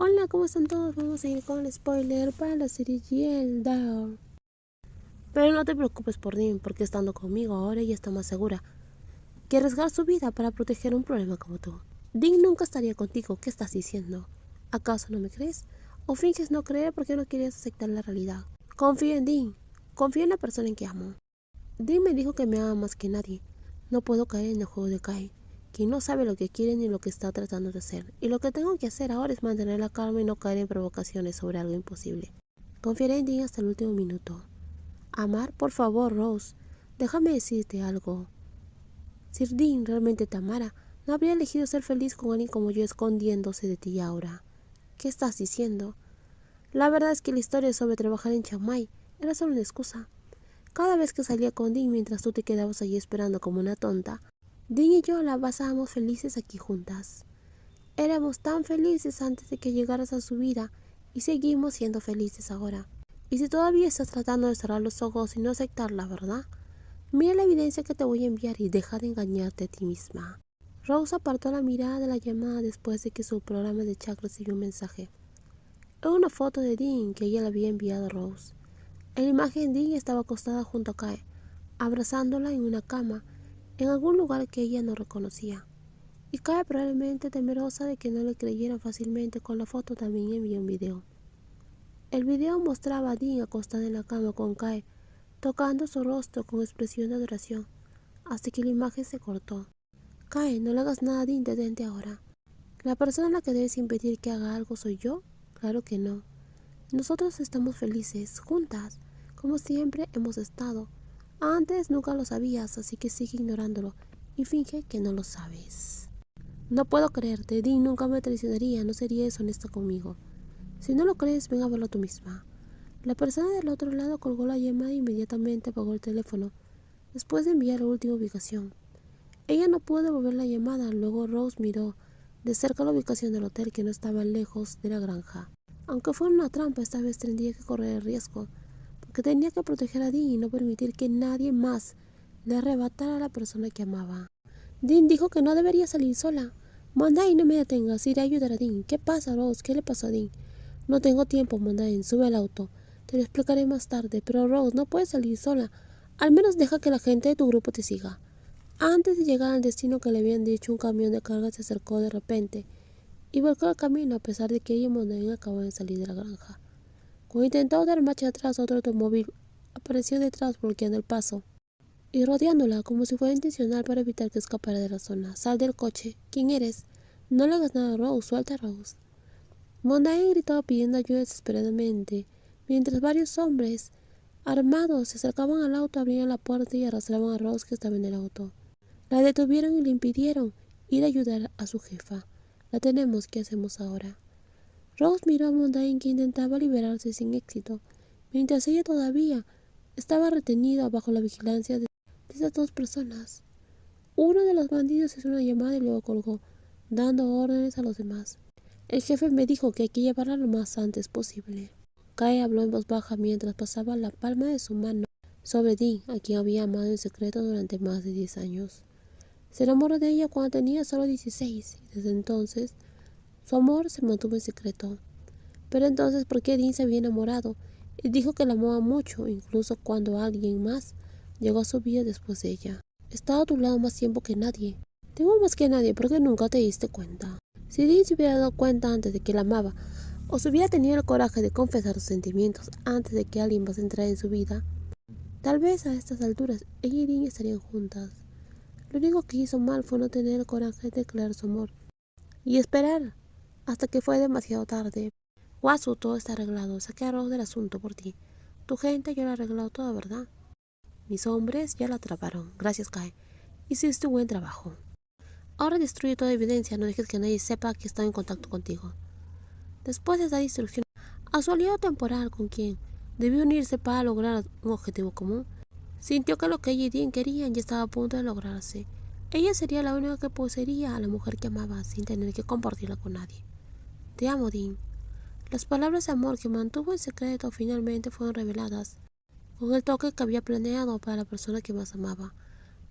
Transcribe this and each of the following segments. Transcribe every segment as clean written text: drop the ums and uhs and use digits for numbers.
Hola, ¿cómo están todos? Vamos a ir con el spoiler para la serie Yelda. Pero no te preocupes por Dean, porque estando conmigo ahora ella está más segura que arriesgar su vida para proteger un problema como tú. Dean nunca estaría contigo. ¿Qué estás diciendo? ¿Acaso no me crees? ¿O finges no creer porque no quieres aceptar la realidad? Confío en Dean. Confío en la persona en que amo. Dean me dijo que me ama más que nadie. No puedo caer en el juego de Kai, quien no sabe lo que quiere ni lo que está tratando de hacer. Y lo que tengo que hacer ahora es mantener la calma y no caer en provocaciones sobre algo imposible. Confiaré en Dean hasta el último minuto. Amar, por favor, Rose. Déjame decirte algo. Si Dean realmente te amara, no habría elegido ser feliz con alguien como yo escondiéndose de ti ahora. ¿Qué estás diciendo? La verdad es que la historia sobre trabajar en Chiang Mai era solo una excusa. Cada vez que salía con Dean mientras tú te quedabas allí esperando como una tonta, Dean y yo la pasábamos felices aquí juntas. Éramos tan felices antes de que llegaras a su vida y seguimos siendo felices ahora. Y si todavía estás tratando de cerrar los ojos y no aceptar la verdad, mira la evidencia que te voy a enviar y deja de engañarte a ti misma. Rose apartó la mirada de la llamada después de que su programa de chat recibió un mensaje. Era una foto de Dean que ella le había enviado a Rose. En la imagen Dean estaba acostada junto a Kai, abrazándola en una cama, en algún lugar que ella no reconocía. Y Kai, probablemente temerosa de que no le creyeran fácilmente con la foto, también envió un video. El video mostraba a Dean acostada en la cama con Kai, tocando su rostro con expresión de adoración, hasta que la imagen se cortó. Kai, no le hagas nada a Dean, detente ahora. ¿La persona a la que debes impedir que haga algo soy yo? Claro que no. Nosotros estamos felices, juntas, como siempre hemos estado. Antes nunca lo sabías, así que sigue ignorándolo y finge que no lo sabes. No puedo creerte, Dean nunca me traicionaría, no sería deshonesta conmigo. Si no lo crees, ven a verlo tú misma. La persona del otro lado colgó la llamada e inmediatamente apagó el teléfono, después de enviar la última ubicación. Ella no pudo devolver la llamada, luego Rose miró de cerca la ubicación del hotel, que no estaba lejos de la granja. Aunque fuera una trampa, esta vez tendría que correr el riesgo, porque tenía que proteger a Dean y no permitir que nadie más le arrebatara a la persona que amaba. Dean dijo que no debería salir sola. Mondain, no me detengas, iré a ayudar a Dean. ¿Qué pasa, Rose? ¿Qué le pasó a Dean? No tengo tiempo, Mondain, sube al auto. Te lo explicaré más tarde, pero Rose, no puedes salir sola. Al menos deja que la gente de tu grupo te siga. Antes de llegar al destino que le habían dicho, un camión de carga se acercó de repente y volcó el camino, a pesar de que ella y Mondain acababan de salir de la granja. Cuando intentó dar marcha atrás, otro automóvil apareció detrás, bloqueando el paso y rodeándola como si fuera intencional para evitar que escapara de la zona. Sal del coche. ¿Quién eres? No le hagas nada a Rose, suelta a Rose. Mondain gritó pidiendo ayuda desesperadamente, mientras varios hombres armados se acercaban al auto, abrían la puerta y arrastraban a Rose, que estaba en el auto. La detuvieron y le impidieron ir a ayudar a su jefa. La tenemos, ¿qué hacemos ahora? Rose miró a Mondain, que intentaba liberarse sin éxito, mientras ella todavía estaba retenida bajo la vigilancia de esas dos personas. Uno de los bandidos hizo una llamada y luego colgó, dando órdenes a los demás. El jefe me dijo que hay que llevarla lo más antes posible. Kai habló en voz baja mientras pasaba la palma de su mano sobre Dean, a quien había amado en secreto durante más de 10 años. Se enamoró de ella cuando tenía solo 16 y desde entonces su amor se mantuvo en secreto. Pero entonces, ¿por qué Dean se había enamorado? Y dijo que la amaba mucho, incluso cuando alguien más llegó a su vida después de ella. He estado a tu lado más tiempo que nadie. Tengo más que nadie porque nunca te diste cuenta. Si Dean se hubiera dado cuenta antes de que la amaba, o si hubiera tenido el coraje de confesar sus sentimientos antes de que alguien más entrara en su vida, tal vez a estas alturas ella y Dean estarían juntas. Lo único que hizo mal fue no tener el coraje de declarar su amor y esperar hasta que fue demasiado tarde. Wasu, todo está arreglado. Saqué a Rose del asunto por ti. Tu gente ya lo ha arreglado todo, ¿verdad? Mis hombres ya la atraparon. Gracias, Kai. Hiciste un buen trabajo. Ahora destruye toda evidencia. No dejes que nadie sepa que está en contacto contigo. Después de esa destrucción, a su aliado temporal, con quien debió unirse para lograr un objetivo común, sintió que lo que ella y Dean querían ya estaba a punto de lograrse. Ella sería la única que poseería a la mujer que amaba sin tener que compartirla con nadie. Te amo, Dean. Las palabras de amor que mantuvo en secreto finalmente fueron reveladas, con el toque que había planeado para la persona que más amaba.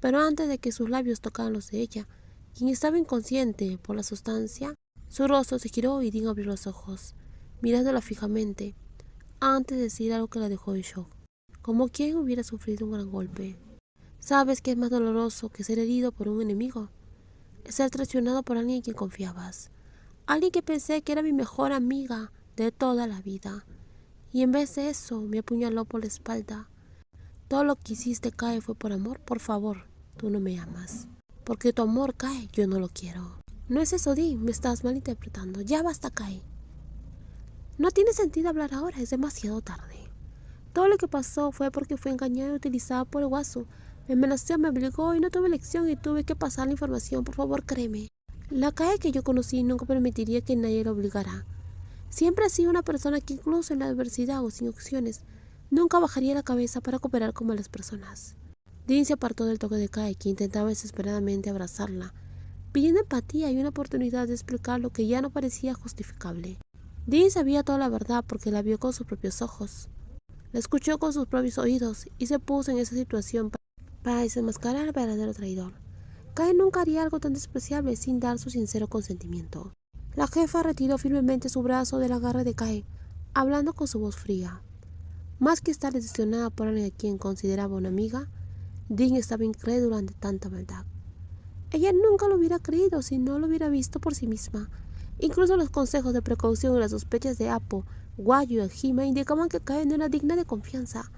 Pero antes de que sus labios tocaran los de ella, quien estaba inconsciente por la sustancia, Su rostro se giró y Dean abrió los ojos, mirándola fijamente, antes de decir algo que la dejó en shock, como quien hubiera sufrido un gran golpe. ¿Sabes qué es más doloroso que ser herido por un enemigo? Es ser traicionado por alguien en quien confiabas. Alguien que pensé que era mi mejor amiga de toda la vida. Y en vez de eso, me apuñaló por la espalda. Todo lo que hiciste, Kae, fue por amor. Por favor, tú no me amas. Porque tu amor, Kae, yo no lo quiero. No es eso, Dean, me estás malinterpretando. Ya basta, Kae. No tiene sentido hablar ahora, es demasiado tarde. Todo lo que pasó fue porque fui engañada y utilizada por el guaso. Me amenazó, me obligó y no tuve elección y tuve que pasar la información. Por favor, créeme. La Kae que yo conocí nunca permitiría que nadie lo obligara. Siempre ha sido una persona que incluso en la adversidad o sin opciones, nunca bajaría la cabeza para cooperar con malas personas. Dean se apartó del toque de Kae, que intentaba desesperadamente abrazarla, pidiendo empatía y una oportunidad de explicar lo que ya no parecía justificable. Dean sabía toda la verdad porque la vio con sus propios ojos. La escuchó con sus propios oídos y se puso en esa situación para desenmascarar al verdadero traidor. Kae nunca haría algo tan despreciable sin dar su sincero consentimiento. La jefa retiró firmemente su brazo del agarre de Kae, hablando con su voz fría. Más que estar decepcionada por alguien a quien consideraba una amiga, Dean estaba incrédula ante tanta maldad. Ella nunca lo hubiera creído si no lo hubiera visto por sí misma. Incluso los consejos de precaución y las sospechas de Apo, Guayu y Hime indicaban que Kae no era digna de confianza,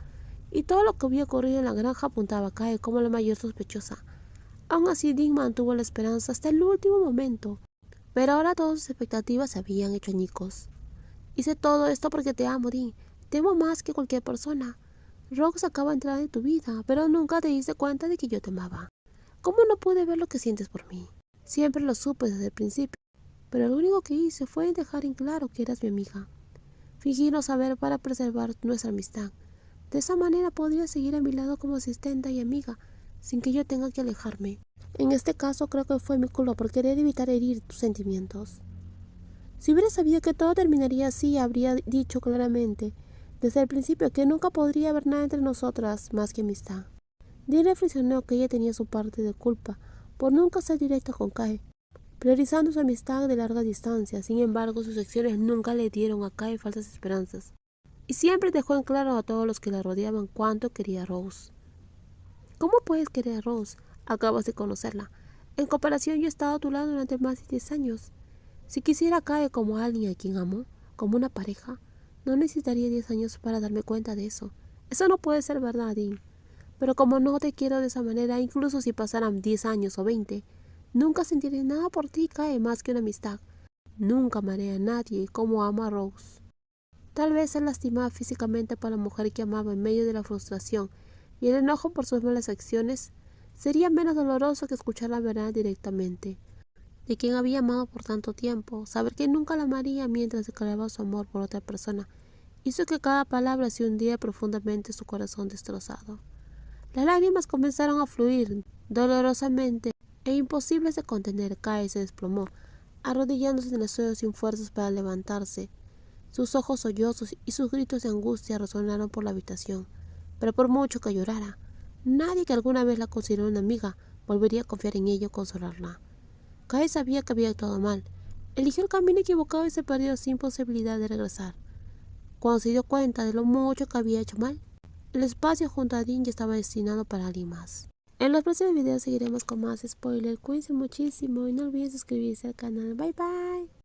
y todo lo que había ocurrido en la granja apuntaba a Kae como la mayor sospechosa. Aún así, Dean mantuvo la esperanza hasta el último momento, pero ahora todas sus expectativas se habían hecho añicos. Hice todo esto porque te amo, Dean. Te amo más que cualquier persona. Rose acaba de entrar en tu vida, pero nunca te diste cuenta de que yo te amaba. ¿Cómo no pude ver lo que sientes por mí? Siempre lo supe desde el principio, pero lo único que hice fue dejar en claro que eras mi amiga. Fingí no saber para preservar nuestra amistad. De esa manera podría seguir a mi lado como asistente y amiga, sin que yo tenga que alejarme. En este caso creo que fue mi culpa por querer evitar herir tus sentimientos. Si hubiera sabido que todo terminaría así, habría dicho claramente desde el principio que nunca podría haber nada entre nosotras más que amistad. Dean reflexionó que ella tenía su parte de culpa por nunca ser directa con Kae, priorizando su amistad de larga distancia. Sin embargo, sus acciones nunca le dieron a Kae falsas esperanzas, y siempre dejó en claro a todos los que la rodeaban cuánto quería a Rose. ¿Cómo puedes querer a Rose? Acabas de conocerla. En comparación, yo he estado a tu lado durante más de 10 años. Si quisiera a Kae como alguien a quien amo, como una pareja, no necesitaría 10 años para darme cuenta de eso. Eso no puede ser verdad, Dean. Pero como no te quiero de esa manera, incluso si pasaran 10 años o 20, nunca sentiré nada por ti, Kae, más que una amistad. Nunca amaré a nadie como amo a Rose. Tal vez ser lastimada físicamente por la mujer que amaba en medio de la frustración y el enojo por sus malas acciones sería menos doloroso que escuchar la verdad directamente de quien había amado por tanto tiempo. Saber que nunca la amaría mientras declaraba su amor por otra persona hizo que cada palabra se hundiera profundamente en su corazón destrozado. Las lágrimas comenzaron a fluir dolorosamente e imposibles de contener. Kae se desplomó, arrodillándose en el suelo sin fuerzas para levantarse. Sus ojos sollozos y sus gritos de angustia resonaron por la habitación, pero por mucho que llorara, nadie que alguna vez la consideró una amiga volvería a confiar en ella o consolarla. Kae sabía que había actuado mal, eligió el camino equivocado y se perdió sin posibilidad de regresar. Cuando se dio cuenta de lo mucho que había hecho mal, el espacio junto a Dean ya estaba destinado para alguien más. En los próximos videos seguiremos con más spoilers. Cuídense muchísimo y no olviden suscribirse al canal. Bye bye.